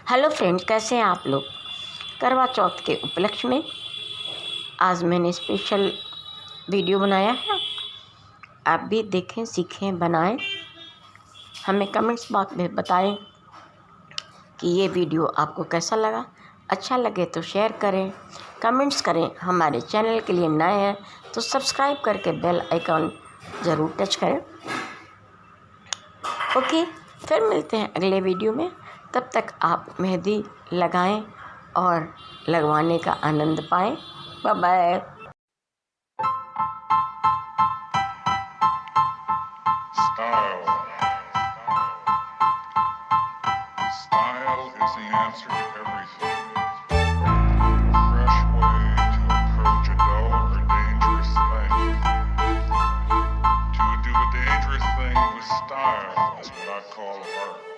Hello friends, कैसे हैं आप लोग। करवा चौथ के उपलक्ष्य में आज मैंने स्पेशल वीडियो बनाया है। आप भी देखें, सीखें, बनाएं। हमें कमेंट्स बॉक्स में बताएं कि ये वीडियो आपको कैसा लगा। अच्छा लगे तो शेयर करें, कमेंट्स करें। हमारे चैनल के लिए नए हैं तो सब्सक्राइब करके बेल आइकॉन ज़रूर टच करें। ओके, फिर मिलते हैं अगले वीडियो में। तब तक आप मेहंदी लगाएं और लगवाने का आनंद पाएं। Bye bye. Style. Style is the answer to everything. A fresh way to approach a dull or dangerous thing. To do a dangerous thing with style is what I call art.